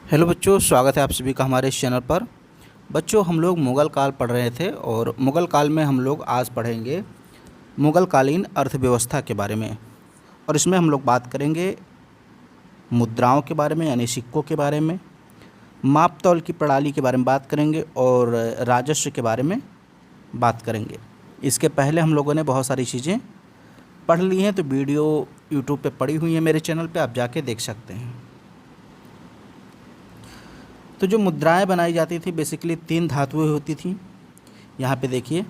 Hello बच्चों, स्वागत है आप सभी का हमारे इस चैनल पर। बच्चों, हम लोग मुग़ल काल पढ़ रहे थे और मुग़ल काल में हम लोग आज पढ़ेंगे मुग़ल कालीन अर्थव्यवस्था के बारे में। और इसमें हम लोग बात करेंगे मुद्राओं के बारे में, यानी सिक्कों के बारे में, माप तौल की प्रणाली के बारे में बात करेंगे और राजस्व के बारे में बात करेंगे। इसके पहले हम लोगों ने बहुत सारी चीज़ें पढ़ ली हैं, तो वीडियो यूट्यूब पर पड़ी हुई है मेरे चैनल पर, आप जाके देख सकते हैं। तो जो मुद्राएं बनाई जाती थी बेसिकली 3 धातुएं होती थी। यहाँ पे देखिए,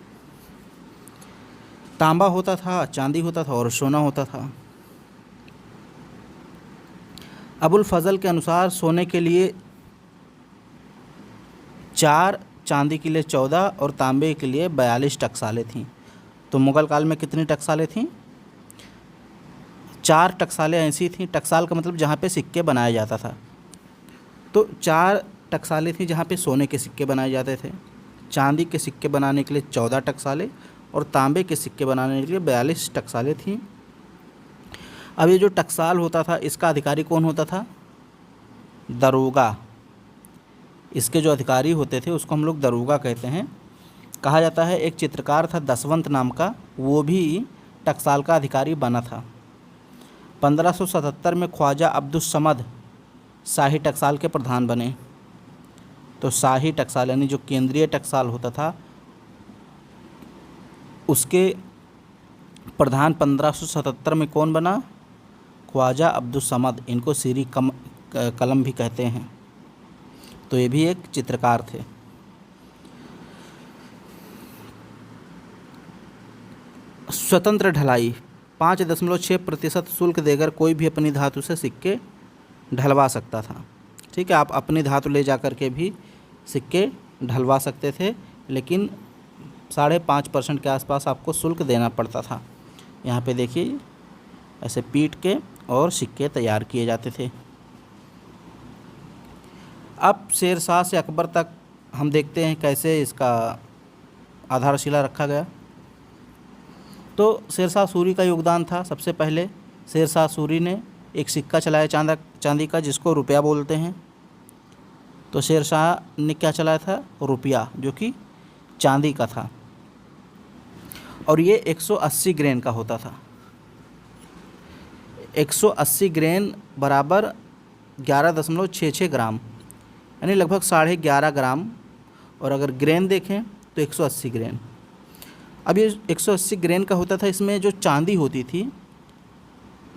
तांबा होता था, चांदी होता था और सोना होता था। अबुल फजल के अनुसार सोने के लिए 4, चांदी के लिए 14 और तांबे के लिए 42 टकसालें थीं। तो मुग़ल काल में कितनी टकसालें थीं? 4 टकसालें ऐसी थीं। टकसाल का मतलब जहाँ पे सिक्के बनाया जाता था। तो 4 टकसालें थी जहाँ पे सोने के सिक्के बनाए जाते थे। चांदी के सिक्के बनाने के लिए 14 टकसालें और तांबे के सिक्के बनाने के लिए 42 टकसालें थीं। अब ये जो टकसाल होता था, इसका अधिकारी कौन होता था? दरोगा। इसके जो अधिकारी होते थे उसको हम लोग दरोगा कहते हैं। कहा जाता है एक चित्रकार था दसवंत नाम का, वो भी टकसाल का अधिकारी बना था। 1577 में ख्वाजा अब्दुस समद शाही टकसाल के प्रधान बने। तो शाही टकसाल यानी जो केंद्रीय टकसाल होता था उसके प्रधान 1577 में कौन बना? ख्वाजा अब्दुस समद। इनको सीरी कलम भी कहते हैं। तो ये भी एक चित्रकार थे। स्वतंत्र ढलाई 5.6% शुल्क देकर कोई भी अपनी धातु से सिक्के ढलवा सकता था। ठीक है, आप अपनी धातु ले जा कर के भी सिक्के ढलवा सकते थे, लेकिन 5.5% के आसपास आपको शुल्क देना पड़ता था। यहाँ पे देखिए, ऐसे पीट के और सिक्के तैयार किए जाते थे। अब शेरशाह से अकबर तक हम देखते हैं कैसे इसका आधारशिला रखा गया। तो शेरशाह सूरी का योगदान था। सबसे पहले शेरशाह सूरी ने एक सिक्का चलाया चांदी का, जिसको रुपया बोलते हैं। तो शेरशाह ने क्या चलाया था? रुपया, जो कि चांदी का था और ये 180 ग्रेन का होता था। 180 ग्रेन बराबर 11.66 ग्राम, यानी लगभग 11.5 ग्राम। और अगर ग्रेन देखें तो 180 ग्रेन। अब ये 180 ग्रेन का होता था। इसमें जो चांदी होती थी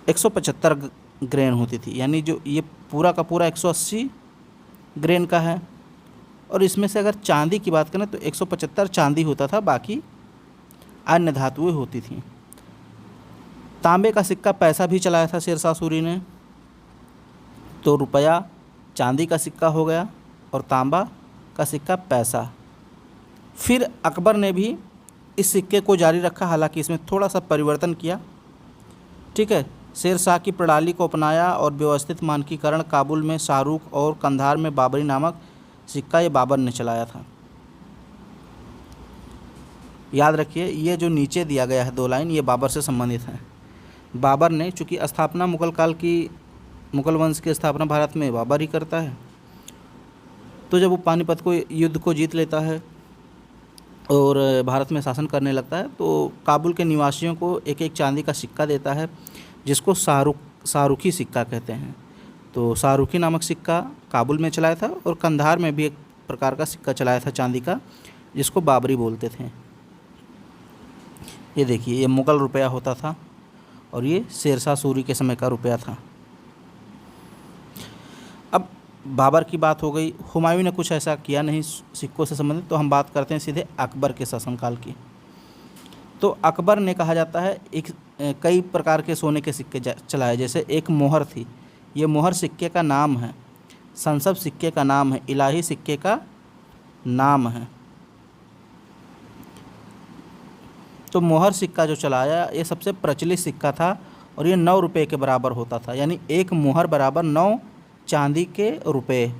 175 ग्रेन होती थी, यानी जो ये पूरा का पूरा 180 ग्रेन का है। और इसमें से अगर चांदी की बात करें तो 175 चांदी होता था, बाकी अन्य धातुएं होती थीं। तांबे का सिक्का पैसा भी चलाया था शेरशाह सूरी ने। तो रुपया चांदी का सिक्का हो गया और तांबा का सिक्का पैसा। फिर अकबर ने भी इस सिक्के को जारी रखा, हालांकि इसमें थोड़ा सा परिवर्तन किया। ठीक है, शेरशाह की प्रणाली को अपनाया और व्यवस्थित मानकीकरण काबुल में शाहरुख और कंधार में बाबरी नामक सिक्का ये बाबर ने चलाया था। याद रखिए, ये जो नीचे दिया गया है 2 लाइन, ये बाबर से संबंधित है। बाबर ने, चूँकि स्थापना मुग़ल काल की, मुग़ल वंश की स्थापना भारत में बाबर ही करता है, तो जब वो पानीपत को युद्ध को जीत लेता है और भारत में शासन करने लगता है, तो काबुल के निवासियों को एक एक चांदी का सिक्का देता है, जिसको शाहरुखी सिक्का कहते हैं। तो शाहरुखी नामक सिक्का काबुल में चलाया था और कंधार में भी एक प्रकार का सिक्का चलाया था चांदी का, जिसको बाबरी बोलते थे। ये देखिए, ये मुग़ल रुपया होता था और ये शेरशाह सूरी के समय का रुपया था। अब बाबर की बात हो गई। हुमायूं ने कुछ ऐसा किया नहीं सिक्कों से संबंधित, तो हम बात करते हैं सीधे अकबर के शासनकाल की। तो अकबर ने, कहा जाता है, कई प्रकार के सोने के सिक्के चलाए। जैसे एक मोहर थी, ये मोहर सिक्के का नाम है, संसद सिक्के का नाम है, इलाही सिक्के का नाम है। तो मोहर सिक्का जो चलाया, ये सबसे प्रचलित सिक्का था और ये 9 रुपये के बराबर होता था, यानी एक मोहर बराबर 9 चांदी के रुपए।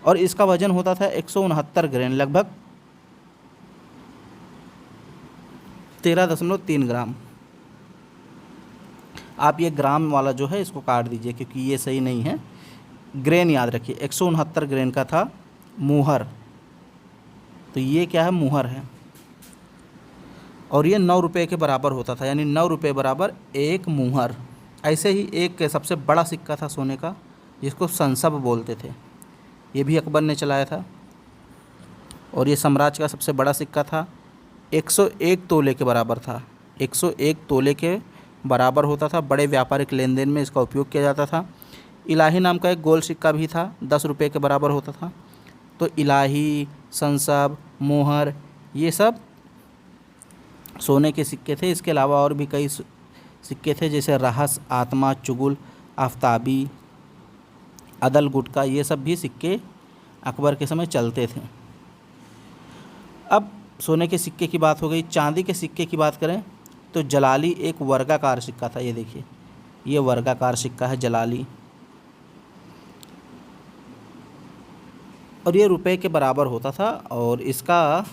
और इसका वजन होता था 169 ग्रेन, लगभग 13.3 ग्राम। आप ये ग्राम वाला जो है इसको काट दीजिए, क्योंकि ये सही नहीं है। ग्रेन याद रखिए, 169 ग्रेन का था मुहर। तो ये क्या है, मुहर है। और ये 9 रुपये के बराबर होता था, यानी 9 रुपये बराबर एक मुहर। ऐसे ही एक सबसे बड़ा सिक्का था सोने का, जिसको संसब बोलते थे, ये भी अकबर ने चलाया था। और ये साम्राज्य का सबसे बड़ा सिक्का था, 101 तोले के बराबर था। 101 तोले के बराबर होता था। बड़े व्यापारिक लेन देन में इसका उपयोग किया जाता था। इलाही नाम का एक गोल सिक्का भी था, 10 रुपये के बराबर होता था। तो इलाही, संसब, मोहर, ये सब सोने के सिक्के थे। इसके अलावा और भी कई सिक्के थे, जैसे रहस, आत्मा, चुगुल, आफ्ताबी, अदल, गुटका, ये सब भी सिक्के अकबर के समय चलते थे। अब सोने के सिक्के की बात हो गई। चांदी के सिक्के की बात करें तो जलाली एक वर्गाकार सिक्का था। ये देखिए, ये वर्गाकार सिक्का है जलाली, और ये रुपए के बराबर होता था। और इसका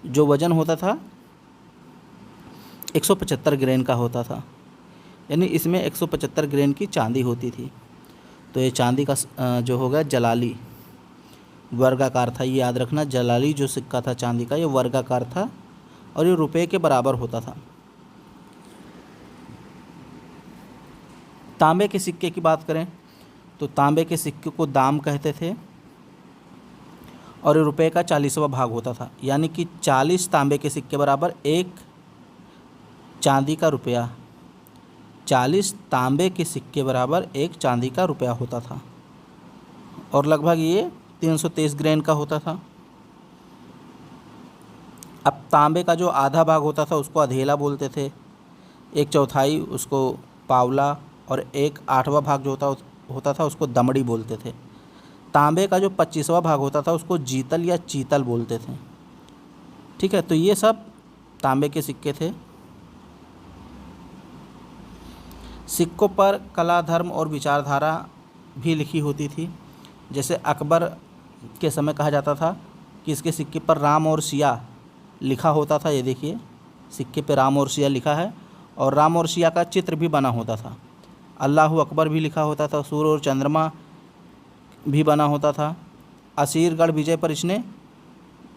जो वज़न होता था 175 ग्रेन का होता था, यानी इसमें 175 ग्रेन की चांदी होती थी। तो ये चांदी का जो होगा जलाली वर्गाकार था, ये याद रखना। जलाली जो सिक्का था चांदी का, ये वर्गाकार था और ये रुपए के बराबर होता था। तांबे के सिक्के की बात करें तो तांबे के सिक्के को दाम कहते थे, और ये रुपए का 40वां भाग होता था, यानी कि 40 तांबे के सिक्के बराबर एक चांदी का रुपया। 40 तांबे के सिक्के बराबर एक चांदी का रुपया होता था, और लगभग ये 323 ग्रेन का होता था। अब तांबे का जो आधा भाग होता था उसको अधेला बोलते थे, 1/4 उसको पावला, और 1/8वां भाग जो होता था उसको दमड़ी बोलते थे। तांबे का जो 25वां भाग होता था उसको जीतल या चीतल बोलते थे। ठीक है, तो ये सब तांबे के सिक्के थे। सिक्कों पर कला, धर्म और विचारधारा भी लिखी होती थी। जैसे अकबर के समय कहा जाता था कि इसके सिक्के पर राम और सिया लिखा होता था। ये देखिए, सिक्के पे राम और सिया लिखा है, और राम और सिया का चित्र भी बना होता था। अल्लाह अकबर भी लिखा होता था, सूर्य और चंद्रमा भी बना होता था। असीरगढ़ विजय पर इसने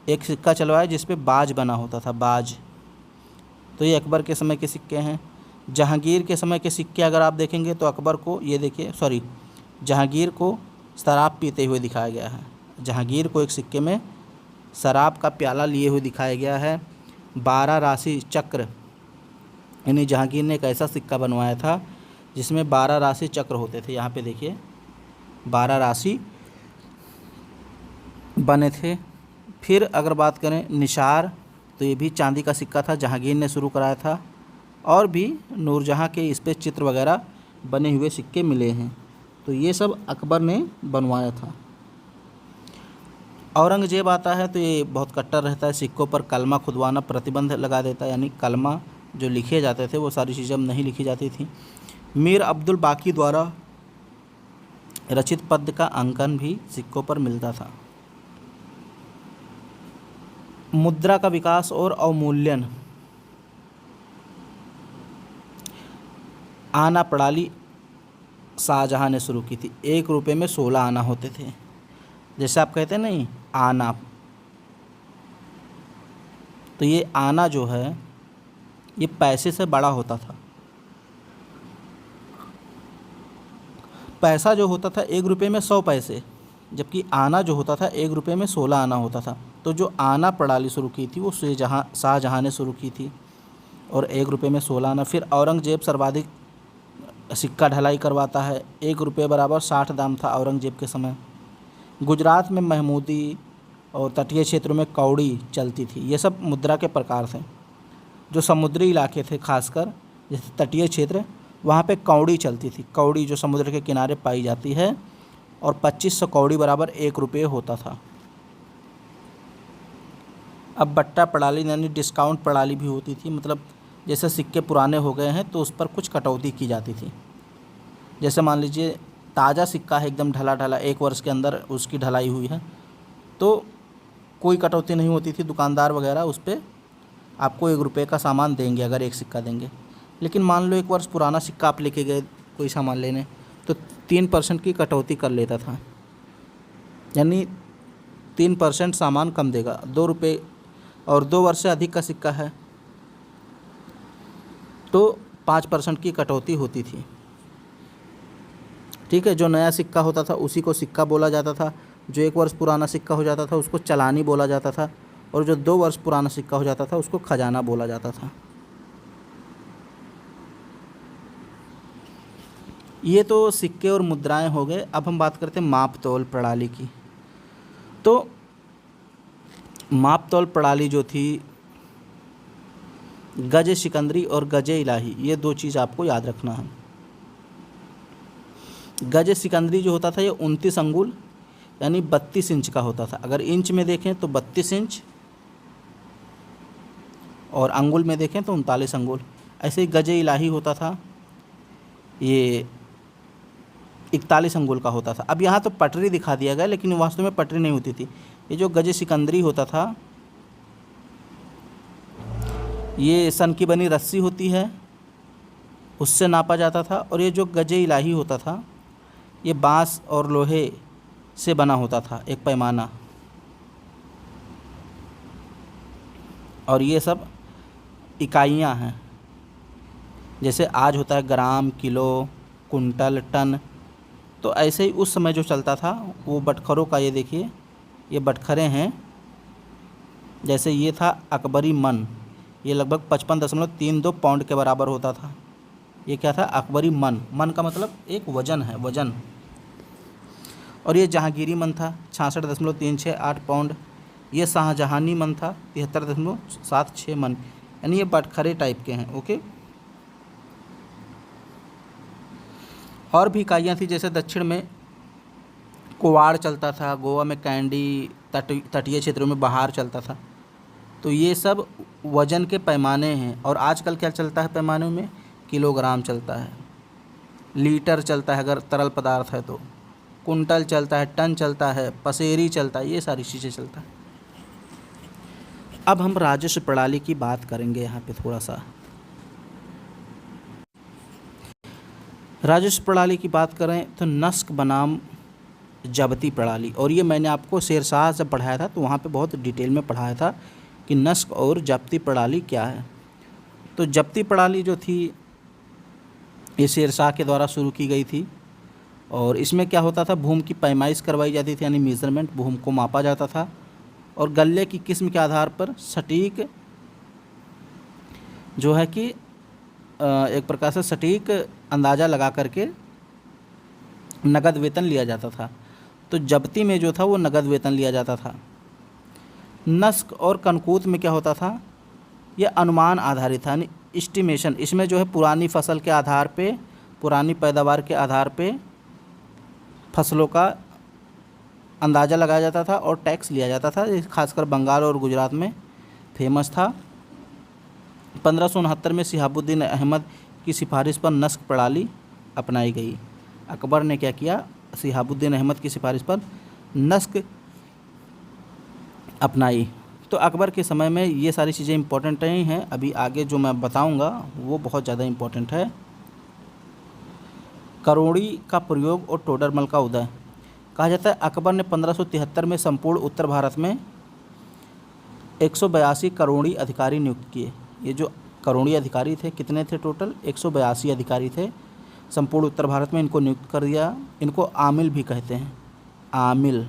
एक सिक्का चलवाया जिस पे बाज बना होता था, बाज। तो ये अकबर के समय के सिक्के हैं। जहांगीर के समय के सिक्के अगर आप देखेंगे तो अकबर को, ये देखिए, जहांगीर को शराब पीते हुए दिखाया गया है। जहांगीर को एक सिक्के में शराब का प्याला लिए हुए दिखाया गया है। 12 राशि चक्र, यानी जहांगीर ने एक ऐसा सिक्का बनवाया था जिसमें 12 राशि चक्र होते थे। यहाँ पे देखिए 12 राशि बने थे। फिर अगर बात करें निशार, तो ये भी चांदी का सिक्का था, जहांगीर ने शुरू कराया था। और भी नूरजहाँ के इस पे चित्र वगैरह बने हुए सिक्के मिले हैं। तो ये सब अकबर ने बनवाया था। औरंगजेब आता है तो ये बहुत कट्टर रहता है। सिक्कों पर कलमा खुदवाना प्रतिबंध लगा देता है, यानी कलमा जो लिखे जाते थे वो सारी चीज़ें अब नहीं लिखी जाती थी। मीर अब्दुल बाकी द्वारा रचित पद्य का अंकन भी सिक्कों पर मिलता था। मुद्रा का विकास और अवमूल्यन। आना प्रणाली शाहजहाँ ने शुरू की थी। 1 रुपये में 16 आना होते थे। जैसे आप कहते हैं नहीं, आना, तो ये आना जो है ये पैसे से बड़ा होता था। पैसा जो होता था 1 रुपये में 100 पैसे, जबकि आना जो होता था 1 रुपये में 16 आना होता था। तो जो आना प्रणाली शुरू की थी वो शाहजहाँ ने शुरू की थी, और 1 रुपये में 16 आना। फिर औरंगजेब सर्वाधिक सिक्का ढलाई करवाता है। 1 रुपये बराबर 60 दाम था औरंगजेब के समय। गुजरात में महमूदी और तटीय क्षेत्रों में कौड़ी चलती थी। ये सब मुद्रा के प्रकार थे। जो समुद्री इलाके थे, खासकर जैसे तटीय क्षेत्र, वहाँ पे कौड़ी चलती थी। कौड़ी जो समुद्र के किनारे पाई जाती है, और 2500 कौड़ी बराबर 1 रुपये होता था। अब बट्टा प्रणाली यानी डिस्काउंट प्रणाली भी होती थी। मतलब जैसे सिक्के पुराने हो गए हैं तो उस पर कुछ कटौती की जाती थी। जैसे मान लीजिए ताज़ा सिक्का है, एकदम ढला ढला, 1 वर्ष के अंदर उसकी ढलाई हुई है, तो कोई कटौती नहीं होती थी। दुकानदार वगैरह उस पर आपको 1 रुपये का सामान देंगे अगर एक सिक्का देंगे। लेकिन मान लो 1 वर्ष पुराना सिक्का आप लेके गए कोई सामान लेने, तो 3% की कटौती कर लेता था, यानी 3% सामान कम देगा। 2 रुपये और 2 वर्ष से अधिक का सिक्का है तो 5% की कटौती होती थी। ठीक है, जो नया सिक्का होता था उसी को सिक्का बोला जाता था, जो 1 वर्ष पुराना सिक्का हो जाता था उसको चालानी बोला जाता था, और जो 2 वर्ष पुराना सिक्का हो जाता था उसको खजाना बोला जाता था। ये तो सिक्के और मुद्राएं हो गए। अब हम बात करते हैं माप तौल प्रणाली की। तो माप तौल प्रणाली जो थी, गज सिकंदरी और गज इलाही, ये 2 चीज़ आपको याद रखना है। गज सिकंदरी जो होता था ये 29 अंगुल यानी 32 इंच का होता था। अगर इंच में देखें तो 32 इंच और अंगुल में देखें तो 39 अंगुल। ऐसे ही गज इलाही होता था, ये 41 अंगुल का होता था। अब यहाँ तो पटरी दिखा दिया गया, लेकिन वास्तव में पटरी नहीं होती थी। ये जो गज सिकंदरी होता था ये सन की बनी रस्सी होती है, उससे नापा जाता था। और ये जो गज इलाही होता था ये बांस और लोहे से बना होता था, एक पैमाना। और ये सब इकाइयाँ हैं, जैसे आज होता है ग्राम, किलो, कुंटल, टन। तो ऐसे ही उस समय जो चलता था वो बटखरों का, ये देखिए ये बटखरे हैं। जैसे ये था अकबरी मन, ये लगभग 55.32 पाउंड के बराबर होता था। ये क्या था? अकबरी मन। मन का मतलब एक वज़न है, वज़न। और ये जहांगीरी मन था 66.368 पाउंड। ये शाहजहानी मन था 73.76 मन, यानी ये बटखरे टाइप के हैं। ओके। और भी इकाइयाँ थी, जैसे दक्षिण में कुवाड़ चलता था, गोवा में कैंडी, तटीय क्षेत्रों में बहार चलता था। तो ये सब वज़न के पैमाने हैं। और आजकल क्या चलता है पैमानों में? किलोग्राम चलता है, लीटर चलता है अगर तरल पदार्थ है तो, कुंटल चलता है, टन चलता है, पसेरी चलता है, ये सारी चीज़ें चलता है। अब हम राजस्व प्रणाली की बात करेंगे यहाँ पे थोड़ा सा। राजस्व प्रणाली की बात करें तो नस्क बनाम जब्ती प्रणाली, और ये मैंने आपको शेरशाह जब पढ़ाया था तो वहाँ पे बहुत डिटेल में पढ़ाया था कि नस्क और जब्ती प्रणाली क्या है। तो जब्ती प्रणाली जो थी ये शेरशाह के द्वारा शुरू की गई थी, और इसमें क्या होता था, भूमि की पैमाइश करवाई जाती थी, यानी मेज़रमेंट, भूमि को मापा जाता था, और गल्ले की किस्म के आधार पर सटीक जो है कि एक प्रकार से सटीक अंदाज़ा लगा करके नगद वेतन लिया जाता था। तो जब्ती में जो था वो नगद वेतन लिया जाता था। नस्क और कनकूत में क्या होता था, ये अनुमान आधारित था, यानी एस्टिमेशन। इसमें जो है पुरानी फसल के आधार पे, पुरानी पैदावार के आधार पे फसलों का अंदाज़ा लगाया जाता था और टैक्स लिया जाता था। खासकर बंगाल और गुजरात में फेमस था। 1569 में शिहाबुद्दीन अहमद की सिफारिश पर नस्क प्रणाली अपनाई गई। अकबर ने क्या किया, शिहाबुद्दीन अहमद की सिफारिश पर नस्क अपनाई। तो अकबर के समय में ये सारी चीज़ें इम्पोर्टेंट नहीं हैं, अभी आगे जो मैं बताऊंगा वो बहुत ज़्यादा इम्पोर्टेंट है। करोड़ी का प्रयोग और टोडरमल का उदय। कहा जाता है अकबर ने 1573 में संपूर्ण उत्तर भारत में 182 करोड़ी अधिकारी नियुक्त किए। ये जो करोड़ी अधिकारी थे कितने थे टोटल? 182 अधिकारी थे संपूर्ण उत्तर भारत में, इनको नियुक्त कर दिया। इनको आमिल भी कहते हैं, आमिल,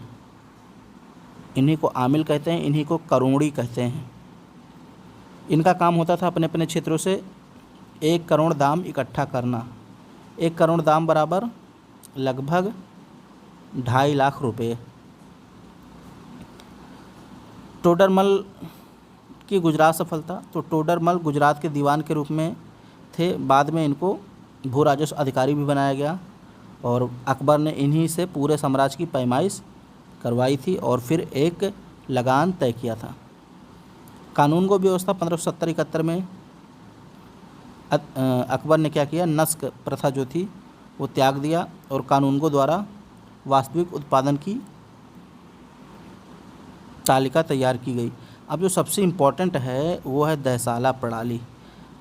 इन्हीं को आमिल कहते हैं, इन्हीं को करोड़ी कहते हैं। इनका काम होता था अपने अपने क्षेत्रों से 1 करोड़ दाम इकट्ठा करना। 1 करोड़ दाम बराबर लगभग 2.5 लाख रुपये। टोडरमल की गुजरात सफलता। तो टोडरमल गुजरात के दीवान के रूप में थे, बाद में इनको भू राजस्व अधिकारी भी बनाया गया, और अकबर ने इन्हीं से पूरे साम्राज्य की पैमाइश करवाई थी और फिर एक लगान तय किया था। कानून को व्यवस्था 1570-71 में अकबर ने क्या किया, नस्क प्रथा जो थी वो त्याग दिया और कानूनगो द्वारा वास्तविक उत्पादन की तालिका तैयार की गई। अब जो सबसे इम्पोर्टेंट है वो है दहसाला प्रणाली।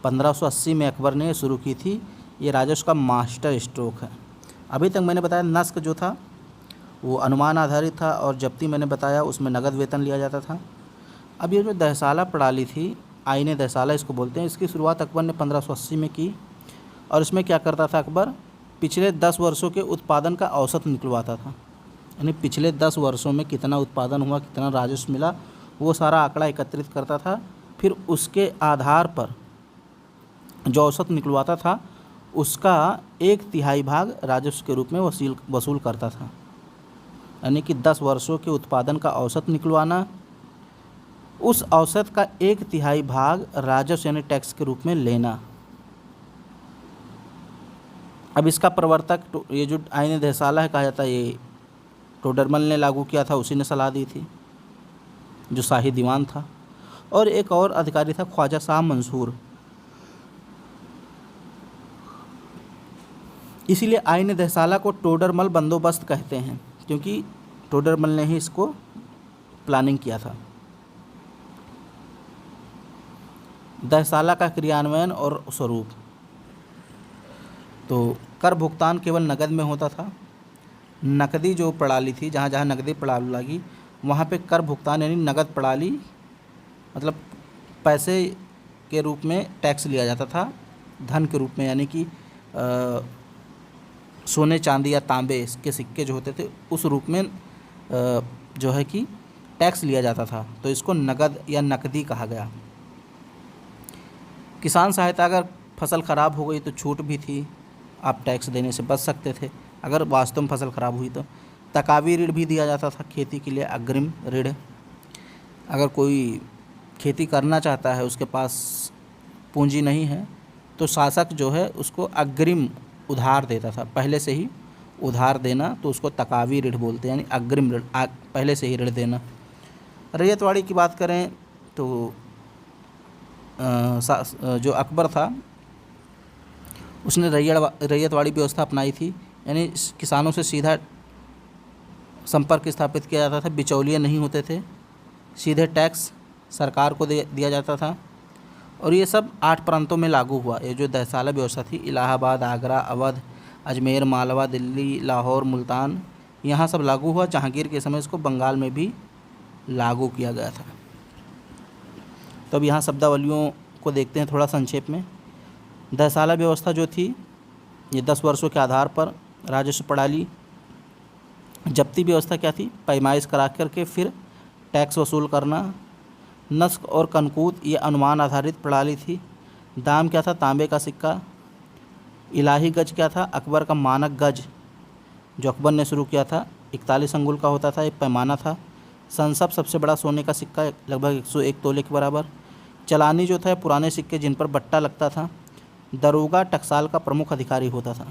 1580 में अकबर ने शुरू की थी। ये राजस्व का मास्टर स्ट्रोक है। अभी तक मैंने बताया नस्क जो था वो अनुमान आधारित था, और जब्ती मैंने बताया उसमें नगद वेतन लिया जाता था। अब ये जो दहसाला प्रणाली थी, आईने दहसाला इसको बोलते हैं, इसकी शुरुआत अकबर ने 1580 में की। और इसमें क्या करता था अकबर, पिछले 10 वर्षों के उत्पादन का औसत निकलवाता था, यानी पिछले 10 वर्षों में कितना उत्पादन हुआ, कितना राजस्व मिला, वो सारा आंकड़ा एकत्रित करता था। फिर उसके आधार पर जो औसत निकलवाता था उसका 1/3 भाग राजस्व के रूप में वसूल करता था। यानी कि 10 वर्षों के उत्पादन का औसत निकलवाना, उस औसत का 1/3 भाग राजस्व यानी टैक्स के रूप में लेना। अब इसका प्रवर्तक ये जो आईने दहसाला है कहा जाता है, ये टोडरमल ने लागू किया था, उसी ने सलाह दी थी, जो शाही दीवान था। और एक और अधिकारी था ख्वाजा शाह मंसूर। इसीलिए आईने दहसाला को टोडरमल बंदोबस्त कहते हैं, क्योंकि टोडरमल ने ही इसको प्लानिंग किया था। दहसाला का क्रियान्वयन और स्वरूप, तो कर भुगतान केवल नकद में होता था। नकदी जो प्रणाली थी, जहाँ जहाँ नकदी प्रणाली लगी वहाँ पे कर भुगतान यानी नकद प्रणाली, मतलब पैसे के रूप में टैक्स लिया जाता था, धन के रूप में, यानी कि सोने चांदी या तांबे के सिक्के जो होते थे उस रूप में जो है कि टैक्स लिया जाता था। तो इसको नकद या नकदी कहा गया। किसान सहायता, अगर फसल ख़राब हो गई तो छूट भी थी, आप टैक्स देने से बच सकते थे अगर वास्तव में फसल ख़राब हुई तो। तकावी ऋण भी दिया जाता था, खेती के लिए अग्रिम ऋण। अगर कोई खेती करना चाहता है, उसके पास पूंजी नहीं है, तो शासक जो है उसको अग्रिम उधार देता था, पहले से ही उधार देना, तो उसको तकावी ऋण बोलते हैं, यानी अग्रिम ऋण, पहले से ही ऋण देना। रैयतवाड़ी की बात करें तो जो अकबर था उसने रैयतवाड़ी व्यवस्था अपनाई थी, यानी किसानों से सीधा संपर्क स्थापित किया जाता था, बिचौलिए नहीं होते थे, सीधे टैक्स सरकार को दिया जाता था। और ये सब 8 प्रांतों में लागू हुआ। ये जो दहसाला व्यवस्था थी, इलाहाबाद, आगरा, अवध, अजमेर, मालवा, दिल्ली, लाहौर, मुल्तान, यहाँ सब लागू हुआ। जहांगीर के समय इसको बंगाल में भी लागू किया गया था। तो अब यहाँ शब्दावलियों को देखते हैं थोड़ा संक्षेप में। दहसाला व्यवस्था जो थी ये 10 वर्षों के आधार पर राजस्व प्रणाली। जब्ती व्यवस्था क्या थी, पैमाइश करा करके फिर टैक्स वसूल करना। नस्क और कनकूत ये अनुमान आधारित प्रणाली थी। दाम क्या था, तांबे का सिक्का। इलाही गज क्या था, अकबर का मानक गज जो अकबर ने शुरू किया था, 41 अंगुल का होता था, एक पैमाना था। संसब सबसे बड़ा सोने का सिक्का, लगभग 101 तोले के बराबर। चलानी जो था पुराने सिक्के जिन पर बट्टा लगता था। दरोगा टकसाल का प्रमुख अधिकारी होता था।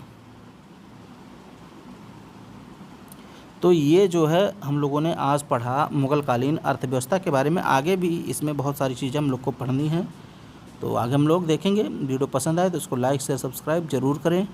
तो ये जो है हम लोगों ने आज पढ़ा मुग़ल कालीन अर्थव्यवस्था के बारे में। आगे भी इसमें बहुत सारी चीज़ें हम लोग को पढ़नी हैं, तो आगे हम लोग देखेंगे। वीडियो पसंद आए तो इसको लाइक शेयर सब्सक्राइब ज़रूर करें।